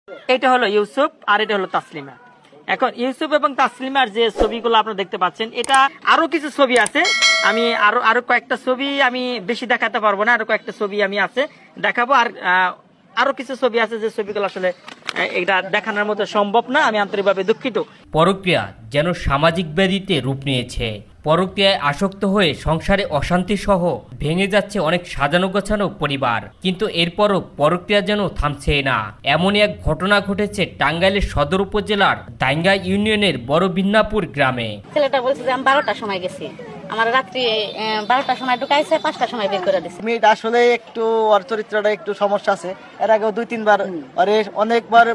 এটা হলো ইউসুফ আর এটা হলো তাসলিমা। এখন ইউসুফ এবং তাসলিমার যে ছবিগুলো আপনারা দেখতে পাচ্ছেন, এটা আরো কিছু ছবি আছে। আমি আরো কয়েকটা ছবি আমি বেশি দেখাতে পারবো না, আরো কয়েকটা ছবি আমি আছে দেখাবো। আর আরো কিছু ছবি আছে যে ছবিগুলো আসলে এটা দেখানোর মতো সম্ভব না, আমি আন্তরিকভাবে দুঃখিত। পরক্রিয়া যেন সামাজিক ব্যাধিতে রূপ নিয়েছে। পরক্রিয়ায় আসক্ত হয়ে সংসারে অশান্তি সহ ভেঙে যাচ্ছে অনেক সাজানো গোছানো পরিবার, কিন্তু এরপরও পরক্রিয়া যেন থামছে না। এমনই এক ঘটনা ঘটেছে টাঙ্গাইলের সদর উপজেলার দাইঙ্গা ইউনিয়নের বড় বিন্নাপুর গ্রামে। ছেলেটা বলছে যে আমি 12টার সময় গেছি, আমার রাত্রি 12টার সময় ঢুকাইছে, 5টার সময় বের করে দিচ্ছে। মেয়েটা আসলে একটু ওর চরিত্রটা একটু সমস্যা আছে। এর আগেও 2-3 বার অনেকবার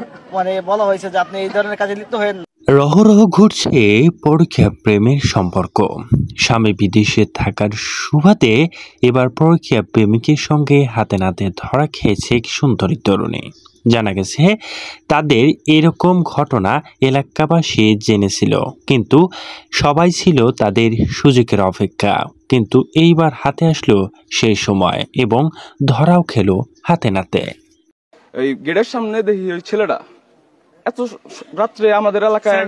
বলা হয়েছে যে আপনি এই ধরনের কাজে লিপ্ত হয়েন। রহরহ ঘুরছে পরকীয়া প্রেমের সম্পর্ক। স্বামী বিদেশে থাকার সুবাদে এবার পরকীয়া প্রেমিকের সঙ্গে হাতে নাতে ধরা খেয়েছে এক সুন্দরী তরুণী। জানা গেছে তাদের এরকম ঘটনা এলাকাবাসী জেনেছিল, কিন্তু সবাই ছিল তাদের সুযোগের অপেক্ষা। কিন্তু এইবার হাতে আসলো সেই সময় এবং ধরাও খেলো হাতে নাতে। এই গেটের সামনে দেখি ওই ছেলেটা এত রাত্রে আমাদের এলাকায়,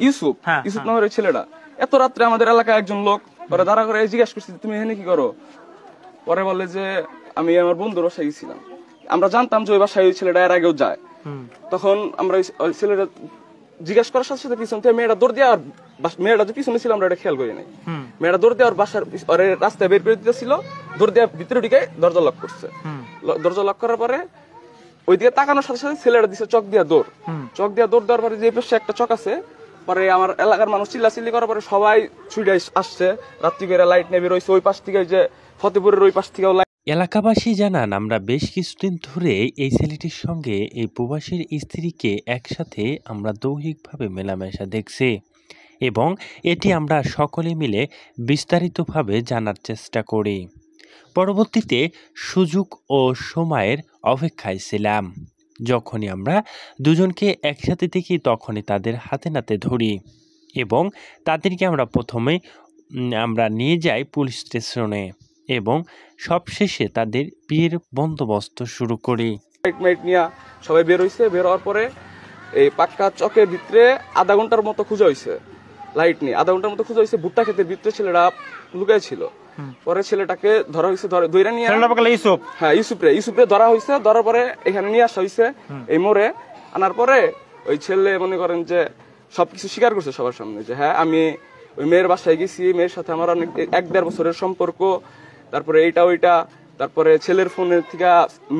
ইউসুফ নামের ওই ছেলেটা এত রাত্রে আমাদের এলাকায় একজন লোক পরে দাঁড়া করে জিজ্ঞাসা করছি তুমি এখানে কি করো। পরে বলে যে আমি আমার বন্ধুর বাসায় গেছিলাম। আমরা জানতাম যে ওই বাসায় ওই ছেলেটা এর আগেও যায়। তখন আমরা ওই ছেলেটা জিজ্ঞাসা করার সাথে সাথে পিছন থেকে মেয়েটা দৌড় দিয়ে, আর মেয়েটা যে পিছনে ছিল আমরা এটা খেয়াল করি নাই, মেয়েটা দৌড় দিয়ে আর বাসার রাস্তায় বের করে দিতেছিল, দৌড় দিয়ে ভিতরে ঢুকে দরজা লক করছে। দরজা লক করার পরে ওইদিকে তাকানোর সাথে সাথে ছেলেটা দিচ্ছে চক দিয়া দৌড়। চক দিয়া দৌড় দেওয়ার পরে যে পাশে একটা চক আছে, পরে আমার এলাকার মানুষ চিল্লাচিল্লি করার পরে সবাই ছুটে আসছে, রাত্রি করে লাইট নেবে রয়েছে ওই পাশ থেকে, যে ফতেপুরের ওই পাশ থেকেও। এলাকাবাসী জানান, আমরা বেশ কিছুদিন ধরে এই ছেলেটির সঙ্গে এই প্রবাসীর স্ত্রীকে একসাথে আমরা দৈহিকভাবে মেলামেশা দেখছি এবং এটি আমরা সকলে মিলে বিস্তারিতভাবে জানার চেষ্টা করি। পরবর্তীতে সুযোগ ও সময়ের অপেক্ষায় ছিলাম। যখনই আমরা দুজনকে একসাথে দেখি তখনই তাদের হাতে নাতে ধরি এবং তাদেরকে আমরা প্রথমে নিয়ে যাই পুলিশ স্টেশনে এবং সবশেষে তাদের বিয়ের বন্দোবস্ত শুরু করি। সবাই বের হয়েছে, বের হওয়ার পরে এই পাক্কা চকের ভিতরে আধা ঘন্টার মতো খোঁজা হয়েছে, লাইট নিয়ে আধা ঘন্টার মতো খোঁজা হয়েছে। ভুট্টা ক্ষেতের ভিতরে ছেলেরা লুকায় ছিল। পরে ছেলেটাকে ধরা হয়েছে, ধরে নিয়ে ইউসুফরে ধরা হয়েছে। ধরার পরে এখানে নিয়ে আসা হয়েছে এই মোড়ে। আনার পরে ওই ছেলে মনে করেন যে সবকিছু স্বীকার করছে সবার সামনে যে হ্যাঁ আমি ওই মেয়ের বাসায় গেছি, মেয়ের সাথে আমার অনেক 1-1.5 বছরের সম্পর্ক। তারপরে এইটা ওইটা, তারপরে ছেলের ফোনে থেকে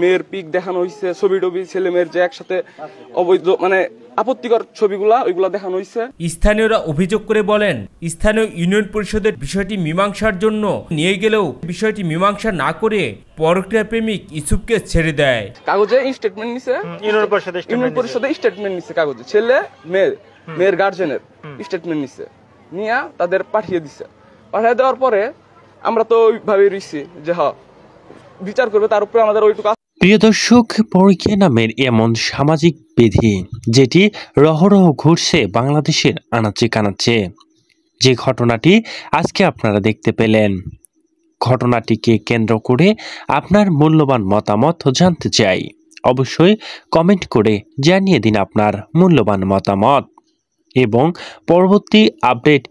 মেয়ের পিক দেখানো হয়েছে, ছবি টবি ছেলে মেয়ের যে একসাথে অবৈধ আপত্তিকর ছবিগুলা ওইগুলা দেখানো হয়েছে। স্থানীয়রা অভিযোগ করে বলেন, স্থানীয় ইউনিয়ন পরিষদের বিষয়টি মীমাংসার জন্য নিয়ে গেলেও বিষয়টি মীমাংসা না করে পরক্রিয়া প্রেমিক ইউসুফকে ছেড়ে দেয়। কাগজে স্টেটমেন্ট নিছে, ইউনিয়ন পরিষদে স্টেটমেন্ট নিছে, কাগজে ছেলে মেয়ের গার্জেনের স্টেটমেন্ট নিছে, নিয়ে তাদের পাঠিয়ে দিছে। পাঠিয়ে দেওয়ার পরে আমরা তো ওইভাবে রইছি যে হ্যাঁ বিচার করবে, তার উপরে আমাদের ওইটুকু। প্রিয় দর্শক, পরকীয়া নামের এমন সামাজিক বিধি যেটি রহরহ ঘুরছে বাংলাদেশের আনাচে কানাচে, যে ঘটনাটি আজকে আপনারা দেখতে পেলেন, ঘটনাটিকে কেন্দ্র করে আপনার মূল্যবান মতামত জানতে চাই। অবশ্যই কমেন্ট করে জানিয়ে দিন আপনার মূল্যবান মতামত এবং পরবর্তী আপডেট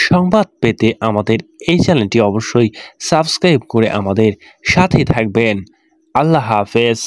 সংবাদ পেতে আমাদের এই চ্যানেলটি অবশ্যই সাবস্ক্রাইব করে আমাদের সাথে থাকবেন। আল্লাহ হাফেজ।